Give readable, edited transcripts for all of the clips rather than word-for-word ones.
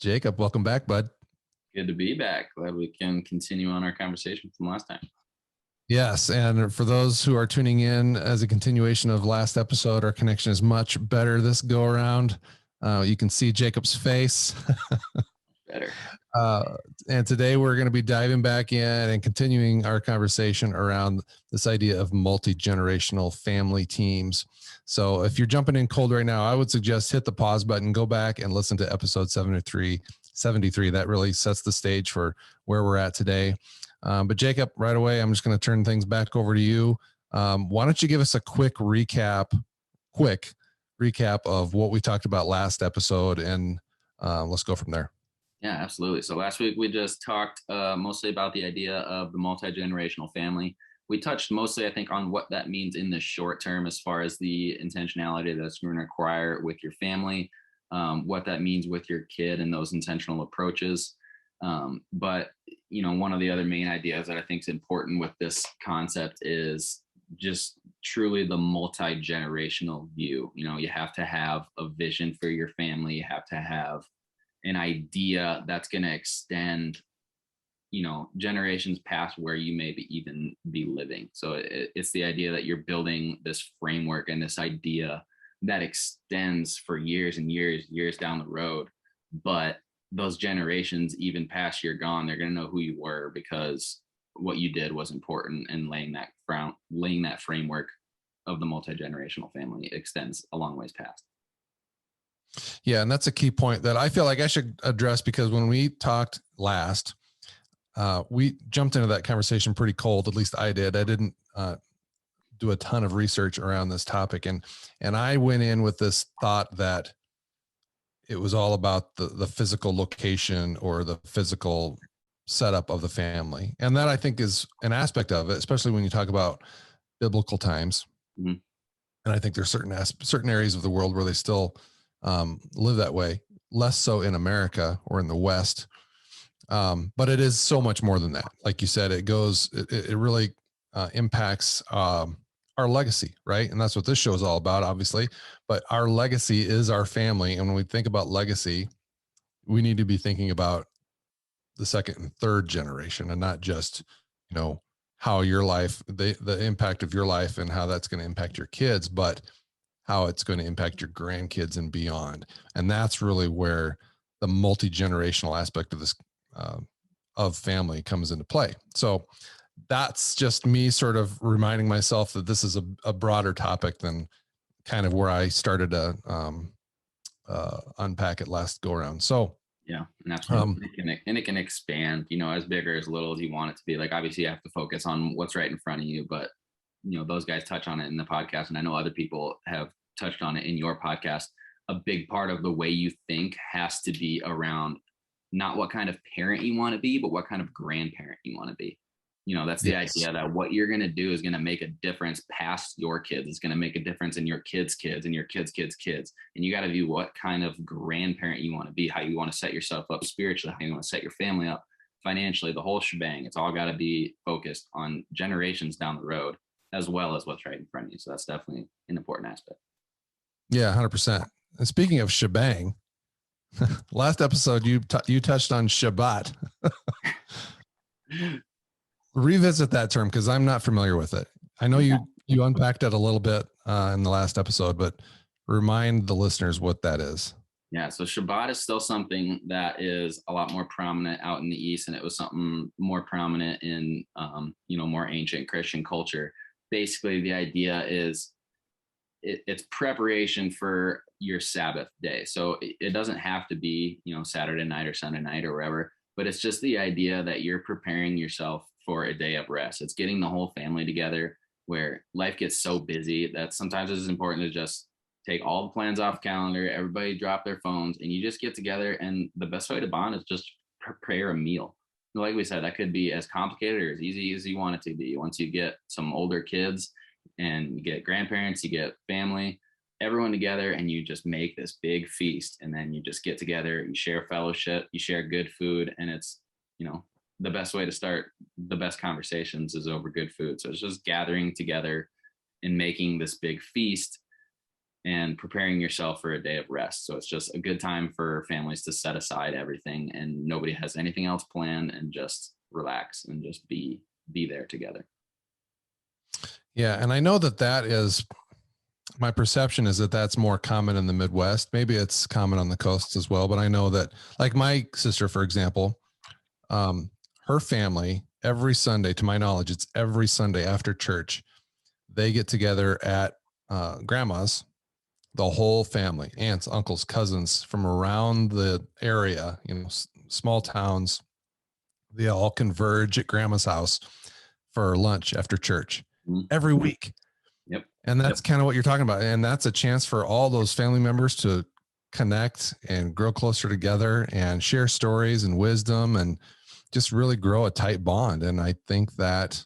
Jacob, welcome back, bud. Good to be back. Glad we can continue on our conversation from last time. Yes, and for those who are tuning in as a continuation of last episode, our connection is much better this go around. You can see Jacob's face. Better. And today we're going to be diving back in and continuing our conversation around this idea of multi-generational family teams. So if you're jumping in cold right now, I would suggest hit the pause button, go back and listen to episode 73. That really sets the stage for where we're at today. But Jacob, right away, I'm just going to turn things back over to you. Why don't you give us a quick recap of what we talked about last episode, and let's go from there. Yeah, absolutely. So last week we just talked mostly about the idea of the multi-generational family. We touched mostly, I think, on what that means in the short term as far as the intentionality that's going to require with your family, what that means with your kid and those intentional approaches. But, one of the other main ideas that I think is important with this concept is just truly the multi-generational view. You have to have a vision for your family. You have to have an idea that's going to extend, generations past where you may even be living. So it's the idea that you're building this framework and this idea that extends for years and years down the road. But those generations, even past you're gone, they're going to know who you were because what you did was important, and laying that framework of the multi-generational family extends a long ways past. Yeah, and that's a key point that I feel like I should address, because when we talked last, we jumped into that conversation pretty cold. At least I did. I didn't do a ton of research around this topic, and I went in with this thought that it was all about the physical location or the physical setup of the family. And that, I think, is an aspect of it, especially when you talk about biblical times. Mm-hmm. And I think there's certain areas of the world where they still live that way, less so in America or in the West. But it is so much more than that. Like you said, it really impacts our legacy, right? And that's what this show is all about, obviously. But our legacy is our family. And when we think about legacy, we need to be thinking about the second and third generation, and not just, how your life, the impact of your life and how that's going to impact your kids, but how it's going to impact your grandkids and beyond. And that's really where the multi-generational aspect of this, of family comes into play. So that's just me sort of reminding myself that this is a broader topic than kind of where I started to unpack it last go around. So yeah, and absolutely. It can expand, as big or as little as you want it to be. Like, obviously you have to focus on what's right in front of you, but those guys touch on it in the podcast, and I know other people have touched on it in your podcast. A big part of the way you think has to be around not what kind of parent you want to be, but what kind of grandparent you want to be. That's the idea that what you're going to do is going to make a difference past your kids. It's going to make a difference in your kids' kids and your kids' kids' kids. And you got to view what kind of grandparent you want to be, how you want to set yourself up spiritually, how you want to set your family up financially, the whole shebang. It's all got to be focused on generations down the road, as well as what's right in front of you. So that's definitely an important aspect. Yeah, 100%. And speaking of shebang, last episode you touched on Shabbat. Revisit that term, because I'm not familiar with it. I know you unpacked it a little bit in the last episode, but remind the listeners what that is. Yeah, so Shabbat is still something that is a lot more prominent out in the East, and it was something more prominent in, more ancient Christian culture. Basically, the idea is it's preparation for your Sabbath day. So it doesn't have to be, Saturday night or Sunday night or wherever, but it's just the idea that you're preparing yourself for a day of rest. It's getting the whole family together, where life gets so busy that sometimes it's important to just take all the plans off calendar, everybody drop their phones, and you just get together. And the best way to bond is just prepare a meal. Like we said, that could be as complicated or as easy as you want it to be. Once you get some older kids and you get grandparents, you get family, everyone together, and you just make this big feast. And then you just get together, you share fellowship, you share good food. And it's, the best way to start the best conversations is over good food. So it's just gathering together and making this big feast and preparing yourself for a day of rest. So it's just a good time for families to set aside everything and nobody has anything else planned and just relax and just be there together. Yeah. And I know that that is, my perception is that that's more common in the Midwest. Maybe it's common on the coasts as well, but I know that, like my sister, for example, um, her family every Sunday, to my knowledge, it's every Sunday after church, they get together at grandma's, the whole family, aunts, uncles, cousins from around the area, small towns. They all converge at grandma's house for lunch after church Mhm. every week. Yep. And that's kind of what you're talking about. And that's a chance for all those family members to connect and grow closer together and share stories and wisdom and just really grow a tight bond. And I think that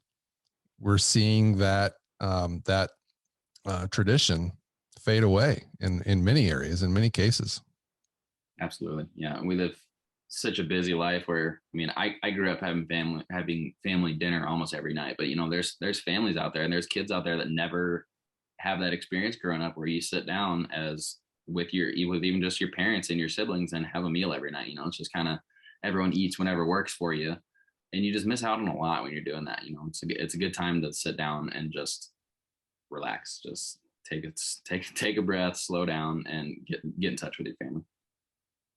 we're seeing that tradition fade away in many areas, in many cases. Absolutely. Yeah. We live such a busy life where, I mean, I grew up having family dinner almost every night, but there's families out there and there's kids out there that never have that experience growing up where you sit down as with even just your parents and your siblings and have a meal every night. It's just kind of everyone eats whenever works for you. And you just miss out on a lot when you're doing that. It's a good time to sit down and just relax, just take a breath, slow down, and get in touch with your family.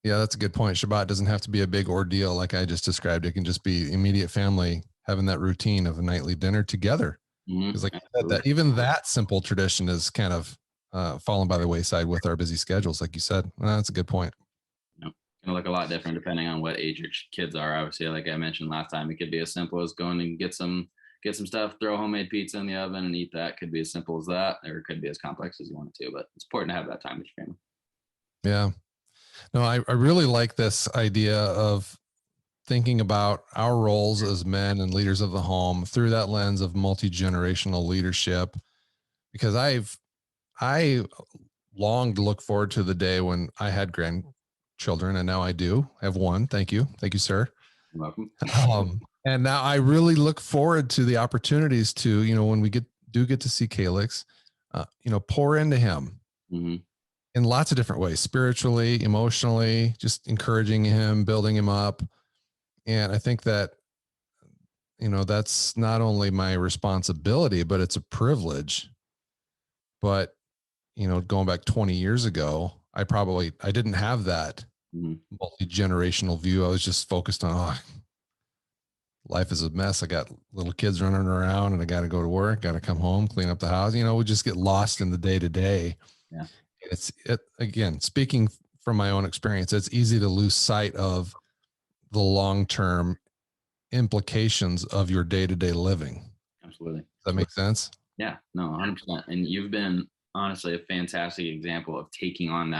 Yeah, that's a good point. Shabbat doesn't have to be a big ordeal like I just described. It can just be immediate family having that routine of a nightly dinner together. Because, like you said, that even that simple tradition is kind of fallen by the wayside with our busy schedules. Like you said, that's a good point. Can look a lot different depending on what age your kids are. Obviously, like I mentioned last time, it could be as simple as going and get some stuff, throw homemade pizza in the oven and eat that. Could be as simple as that, or it could be as complex as you want it to. But it's important to have that time with your family. Yeah. No, I really like this idea of thinking about our roles as men and leaders of the home through that lens of multi-generational leadership, because I long to look forward to the day when I had grandchildren, and now I do. I have one. Thank you. Thank you, sir. You're welcome. And now I really look forward to the opportunities to, when we get to see Calix, pour into him Mm-hmm. in lots of different ways, spiritually, emotionally, just encouraging him, building him up. And I think that, that's not only my responsibility, but it's a privilege. But, going back 20 years ago, I didn't have that Mm-hmm. multi-generational view. I was just focused on, life is a mess. I got little kids running around and I got to go to work, got to come home, clean up the house. We just get lost in the day to day. Yeah. Again, speaking from my own experience, it's easy to lose sight of the long-term implications of your day-to-day living. Absolutely. Does that make sense? Yeah, no, 100%. And you've been honestly a fantastic example of taking on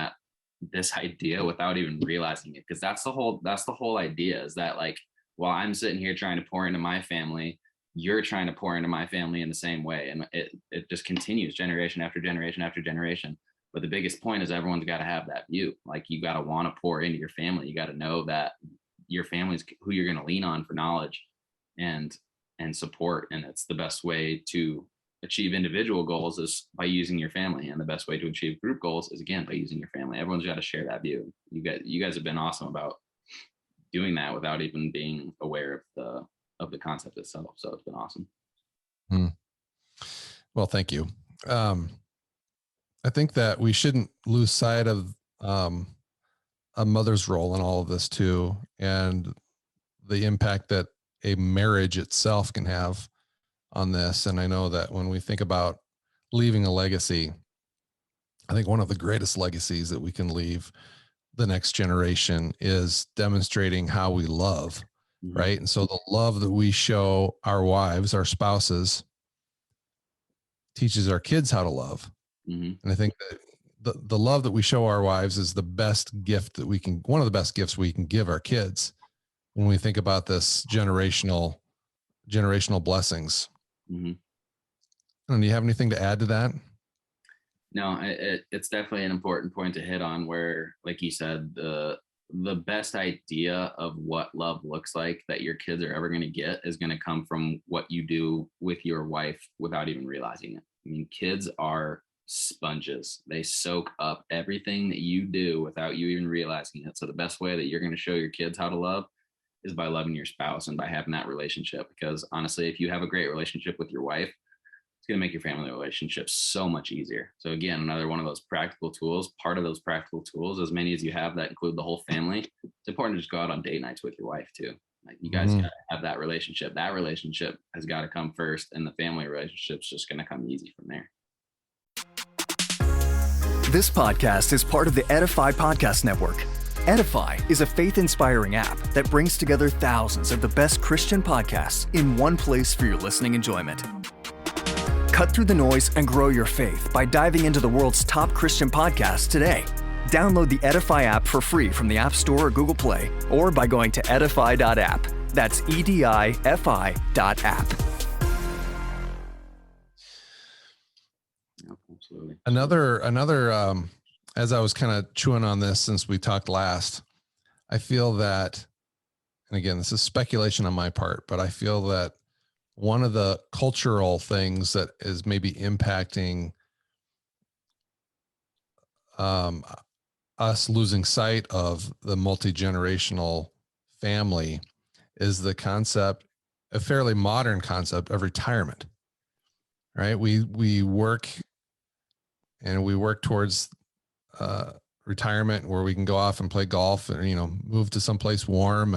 this idea without even realizing it. Because that's the whole idea is that, like, while I'm sitting here trying to pour into my family, you're trying to pour into my family in the same way. And it just continues generation after generation after generation. But the biggest point is everyone's got to have that view. Like, you got to want to pour into your family. You got to know that your family's who you're going to lean on for knowledge and support. And it's the best way to achieve individual goals is by using your family, and the best way to achieve group goals is again by using your family. Everyone's got to share that view. You guys have been awesome about doing that without even being aware of the concept itself. So it's been awesome. Well, thank you. I think that we shouldn't lose sight of a mother's role in all of this too, and the impact that a marriage itself can have on this. And I know that when we think about leaving a legacy, I think one of the greatest legacies that we can leave the next generation is demonstrating how we love, Mm-hmm. right? And so the love that we show our wives, our spouses, teaches our kids how to love. Mm-hmm. And I think that the love that we show our wives is the best gift that one of the best gifts we can give our kids when we think about this generational blessings. Mm-hmm. And do you have anything to add to that? No, it's definitely an important point to hit on where, like you said, the best idea of what love looks like that your kids are ever going to get is going to come from what you do with your wife without even realizing it. I mean, kids are sponges. They soak up everything that you do without you even realizing it. So the best way that you're going to show your kids how to love is by loving your spouse and by having that relationship. Because honestly, if you have a great relationship with your wife, it's going to make your family relationship so much easier. So again, another one of those practical tools. Part of those practical tools, as many as you have that include the whole family, it's important to just go out on date nights with your wife too. Like you guys got to have that relationship. That relationship has got to come first, and the family relationship's just going to come easy from there. This podcast is part of the Edify Podcast Network. Edify is a faith-inspiring app that brings together thousands of the best Christian podcasts in one place for your listening enjoyment. Cut through the noise and grow your faith by diving into the world's top Christian podcasts today. Download the Edify app for free from the App Store or Google Play, or by going to edify.app. That's EDIFI.app. Absolutely. Another as I was kind of chewing on this since we talked last, I feel that, and again, this is speculation on my part, but I feel that one of the cultural things that is maybe impacting us losing sight of the multi-generational family is the concept, a fairly modern concept of retirement, right? We work towards retirement where we can go off and play golf and, move to someplace warm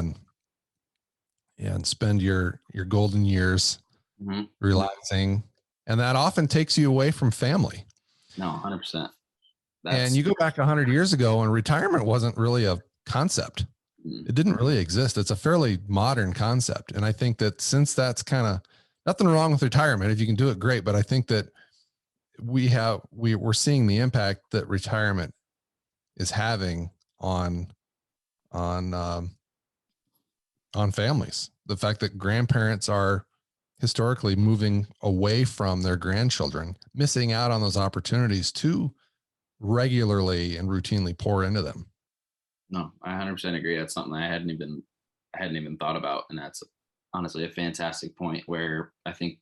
and spend your golden years relaxing. And that often takes you away from family. No, 100%. And you go back 100 years ago and retirement wasn't really a concept. It didn't really exist. It's a fairly modern concept. And I think that since that's kind of nothing wrong with retirement, if you can do it, great. But I think that we're seeing the impact that retirement is having on families. The fact that grandparents are historically moving away from their grandchildren, missing out on those opportunities to regularly and routinely pour into them. No, I 100% agree. That's something I hadn't even thought about. And that's honestly a fantastic point where I think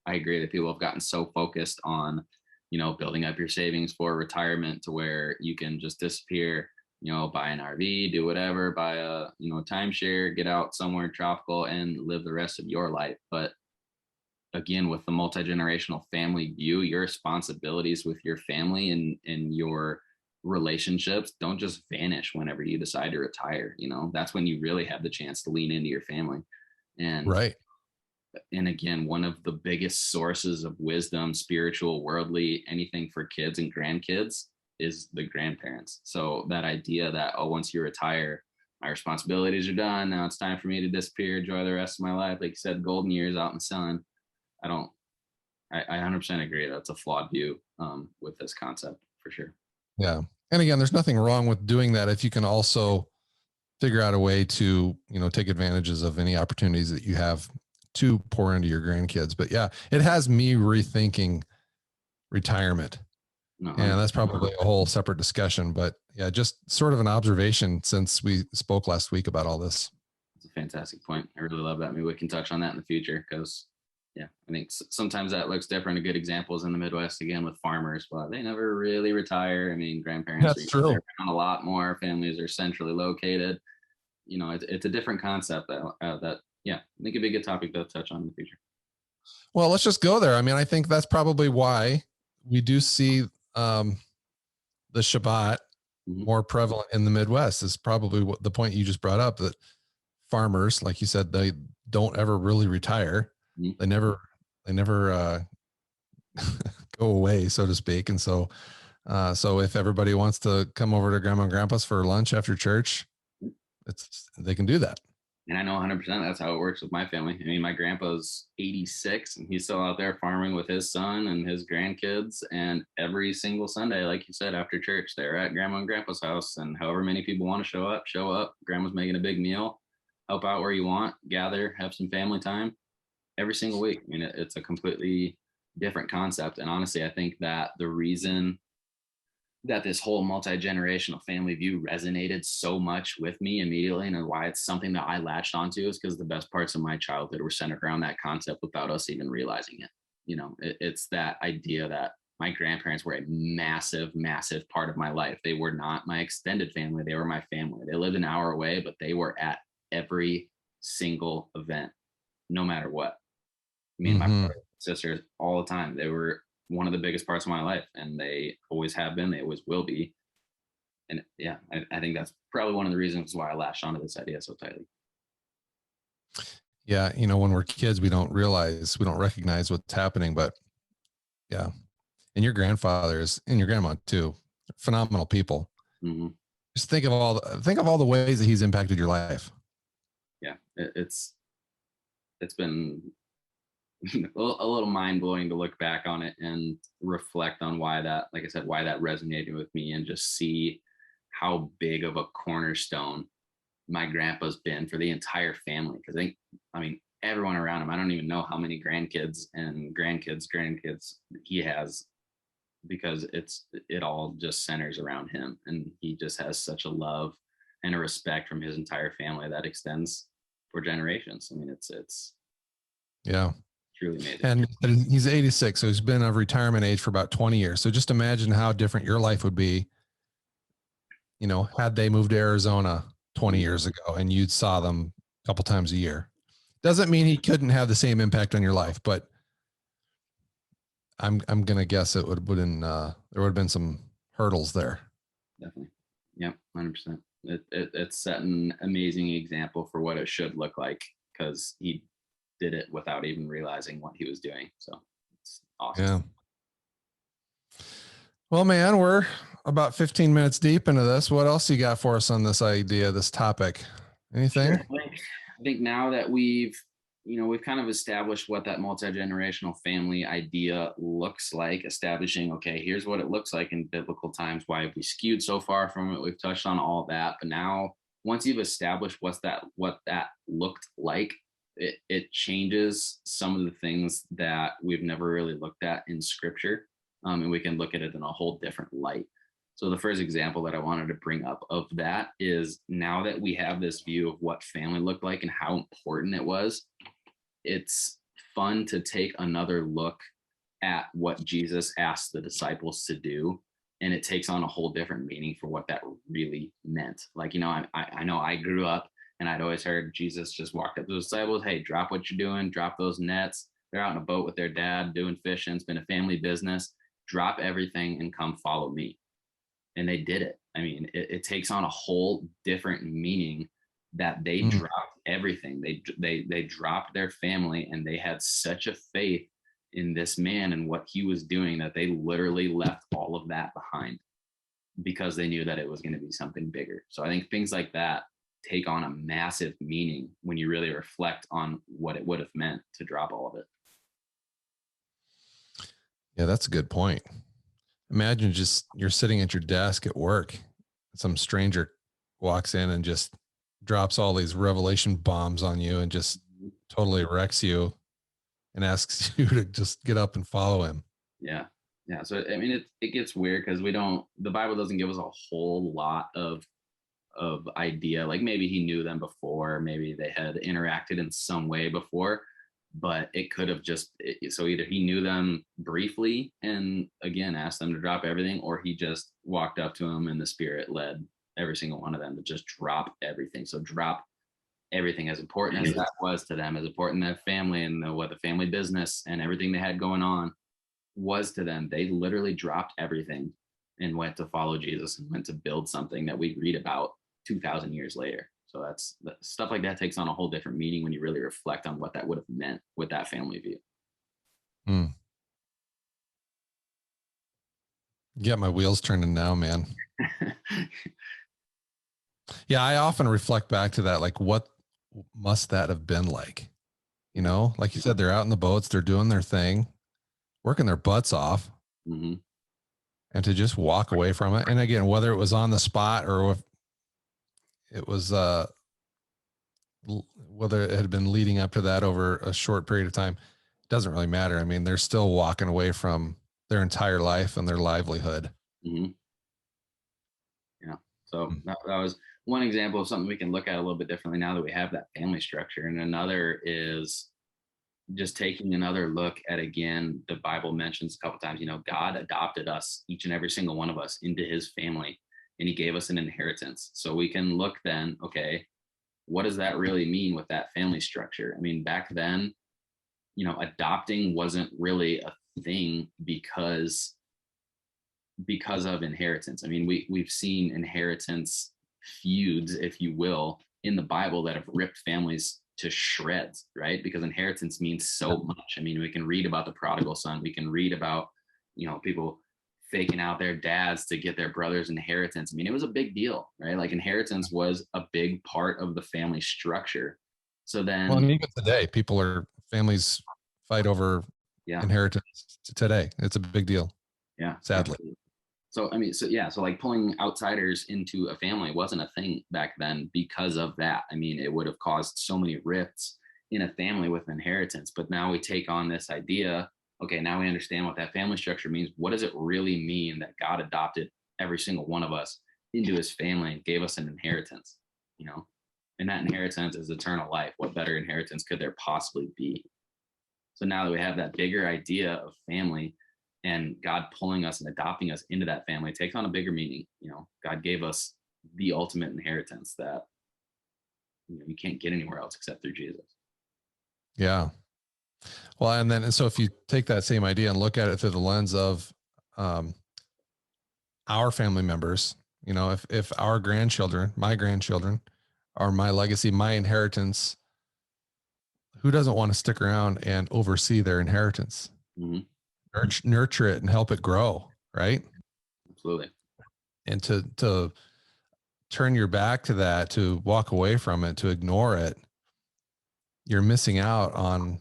I agree that people have gotten so focused on, building up your savings for retirement to where you can just disappear, buy an RV, do whatever, buy a, timeshare, get out somewhere tropical and live the rest of your life. But again, with the multi-generational family view, your responsibilities with your family and your relationships don't just vanish whenever you decide to retire. That's when you really have the chance to lean into your family. And right. And again, one of the biggest sources of wisdom, spiritual, worldly, anything for kids and grandkids is the grandparents. So that idea that, once you retire, my responsibilities are done. Now it's time for me to disappear, enjoy the rest of my life. Like you said, golden years out in the sun. I 100% agree. That's a flawed view with this concept for sure. Yeah. And again, there's nothing wrong with doing that if you can also figure out a way to, take advantages of any opportunities that you have to pour into your grandkids. But yeah, it has me rethinking retirement. And that's probably a whole separate discussion, but yeah, just sort of an observation since we spoke last week about all this. It's a fantastic point. I really love that. Maybe we can touch on that in the future because I think sometimes that looks different. A good example is in the Midwest, again, with farmers, but they never really retire. I mean, grandparents are around a lot more. Families are centrally located. It's a different concept that I think it'd be a good topic to touch on in the future. Well, let's just go there. I mean, I think that's probably why we do see the Shabbat more prevalent in the Midwest. Is probably what the point you just brought up, that farmers, like you said, they don't ever really retire. They never go away, so to speak. And so if everybody wants to come over to Grandma and Grandpa's for lunch after church, they can do that. And I know 100% that's how it works with my family. I mean, my grandpa's 86 and he's still out there farming with his son and his grandkids. And every single Sunday, like you said, after church, they're at Grandma and Grandpa's house. And however many people want to show up. Grandma's making a big meal, help out where you want, gather, have some family time every single week. I mean, it's a completely different concept. And honestly, I think that the reason that this whole multi-generational family view resonated so much with me immediately and why it's something that I latched onto is because the best parts of my childhood were centered around that concept without us even realizing it. It's that idea that my grandparents were a massive, massive part of my life. They were not my extended family. They were my family. They lived an hour away, but they were at every single event, no matter what. Me and my Mm-hmm. brother, sisters, all the time. They were one of the biggest parts of my life, and they always have been. They always will be. And yeah, I think that's probably one of the reasons why I latched onto this idea so tightly. Yeah. You know, when we're kids, we don't recognize what's happening, but yeah. And your grandfathers and your grandma too, phenomenal people. Mm-hmm. Just think of all the ways that he's impacted your life. Yeah, it's been a little mind blowing to look back on it and reflect on why that, like I said, why that resonated with me, and just see how big of a cornerstone my grandpa's been for the entire family. Because I mean, everyone around him, I don't even know how many grandkids and grandkids he has, because it all just centers around him, and he just has such a love and a respect from his entire family that extends for generations. I mean, it's Yeah. truly amazing. And he's 86, so he's been of retirement age for about 20 years. So just imagine how different your life would be, you know, had they moved to Arizona 20 years ago and you saw them a couple times a year. Doesn't mean he couldn't have the same impact on your life, but I'm going to guess it would have been, there would have been some hurdles there. Definitely. Yep. 100%. It's set an amazing example for what it should look like, because he did it without even realizing what he was doing. So it's awesome. Yeah. Well, man, we're about 15 minutes deep into this. What else you got for us on this idea, this topic? Anything? Sure. I think now that we've kind of established what that multi-generational family idea looks like, establishing, okay, here's what it looks like in biblical times. Why have we skewed so far from it? We've touched on all that. But now, once you've established what that looked like, it changes some of the things that we've never really looked at in scripture. And we can look at it in a whole different light. So the first example that I wanted to bring up of that is, now that we have this view of what family looked like and how important it was, it's fun to take another look at what Jesus asked the disciples to do. And it takes on a whole different meaning for what that really meant. Like, I know I grew up and I'd always heard Jesus just walked up to the disciples, hey, drop what you're doing, drop those nets. They're out in a boat with their dad doing fishing. It's been a family business. Drop everything and come follow me. And they did it. I mean, it takes on a whole different meaning that they dropped everything. They dropped their family, and they had such a faith in this man and what he was doing that they literally left all of that behind, because they knew that it was going to be something bigger. So I think things like that take on a massive meaning when you really reflect on what it would have meant to drop all of it. Yeah, that's a good point. Imagine just you're sitting at your desk at work, some stranger walks in and just drops all these revelation bombs on you and just totally wrecks you and asks you to just get up and follow him. Yeah. Yeah. So, I mean, it gets weird because the Bible doesn't give us a whole lot of idea. Like, maybe he knew them before, maybe they had interacted in some way before, but it could have so either he knew them briefly and again asked them to drop everything, or he just walked up to them and the Spirit led every single one of them to just drop everything. So drop everything, as important as that was to them, as important that family and what the family business and everything they had going on was to them. They literally dropped everything and went to follow Jesus and went to build something that we read about 2,000 years later. So that's stuff like that takes on a whole different meaning when you really reflect on what that would have meant with that family view. Get my wheels turning now, man. Yeah, I often reflect back to that. Like, what must that have been like? You know, like you said, they're out in the boats, they're doing their thing, working their butts off, and to just walk away from it. And again, whether it was on the spot or if it was, whether it had been leading up to that over a short period of time, doesn't really matter. I mean, they're still walking away from their entire life and their livelihood. Yeah. So that was one example of something we can look at a little bit differently now that we have that family structure. And another is just taking another look at, again, the Bible mentions a couple times, God adopted us, each and every single one of us, into his family, and he gave us an inheritance. So we can look then, okay, what does that really mean with that family structure? I mean, back then, adopting wasn't really a thing because of inheritance. I mean, we've seen inheritance feuds, if you will, in the Bible that have ripped families to shreds, right? Because inheritance means so much. I mean, we can read about the prodigal son. We can read about, people faking out their dads to get their brother's inheritance. I mean, it was a big deal, right? Like inheritance was a big part of the family structure. So then, well, and even today, families fight over inheritance today. It's a big deal. Yeah. Sadly. Absolutely. So, I mean, so like pulling outsiders into a family wasn't a thing back then because of that. I mean, it would have caused so many rifts in a family with inheritance. But now we take on this idea. Okay, now we understand what that family structure means. What does it really mean that God adopted every single one of us into his family and gave us an inheritance, and that inheritance is eternal life. What better inheritance could there possibly be? So now that we have that bigger idea of family, and God pulling us and adopting us into that family takes on a bigger meaning. God gave us the ultimate inheritance that you can't get anywhere else except through Jesus. Yeah. Well, and so if you take that same idea and look at it through the lens of our family members, if our grandchildren, my grandchildren, are my legacy, my inheritance, who doesn't want to stick around and oversee their inheritance? Mm-hmm. Nurture it and help it grow, right? Absolutely. And to turn your back to that, to walk away from it, to ignore it, you're missing out on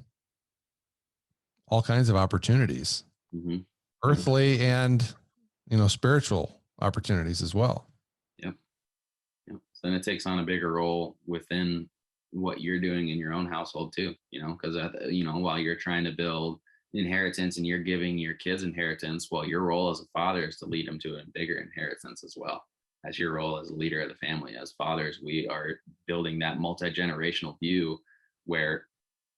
all kinds of opportunities, earthly and spiritual opportunities as well. Yep. So then it takes on a bigger role within what you're doing in your own household too, because while you're trying to build inheritance and you're giving your kids inheritance, well, your role as a father is to lead them to a bigger inheritance as well. As your role as a leader of the family. As fathers, we are building that multi-generational view where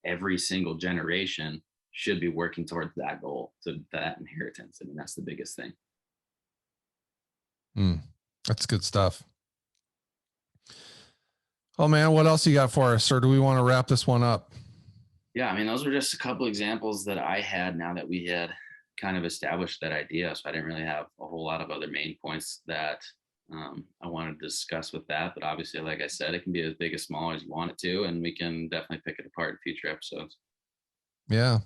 every single generation should be working towards that goal, to that inheritance. I mean, that's the biggest thing. That's good stuff. Oh man, what else you got for us, or do we want to wrap this one up? Yeah, I mean, those were just a couple examples that I had now that we had kind of established that idea. So I didn't really have a whole lot of other main points that I wanted to discuss with that. But obviously, like I said, it can be as big as small as you want it to, and we can definitely pick it apart in future episodes. Yeah.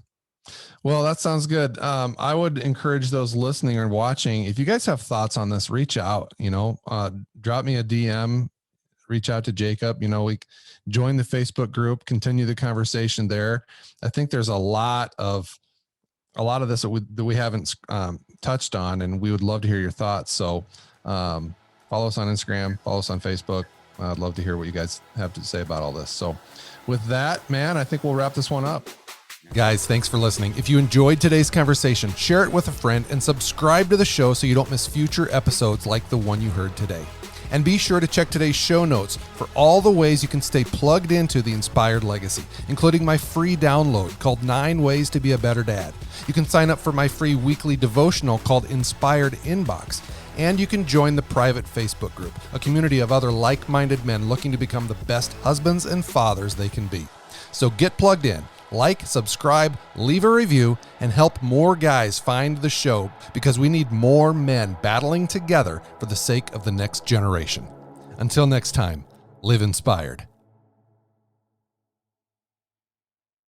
Well, that sounds good. I would encourage those listening or watching, if you guys have thoughts on this, reach out, drop me a DM, reach out to Jacob, we join the Facebook group, continue the conversation there. I think there's a lot of this that we haven't touched on, and we would love to hear your thoughts. So follow us on Instagram, follow us on Facebook. I'd love to hear what you guys have to say about all this. So with that, man, I think we'll wrap this one up. Guys, thanks for listening. If you enjoyed today's conversation, share it with a friend and subscribe to the show so you don't miss future episodes like the one you heard today. And be sure to check today's show notes for all the ways you can stay plugged into the Inspired Legacy, including my free download called 9 Ways to Be a Better Dad. You can sign up for my free weekly devotional called Inspired Inbox. And you can join the private Facebook group, a community of other like-minded men looking to become the best husbands and fathers they can be. So get plugged in. Like, subscribe, leave a review, and help more guys find the show, because we need more men battling together for the sake of the next generation. Until next time, live inspired.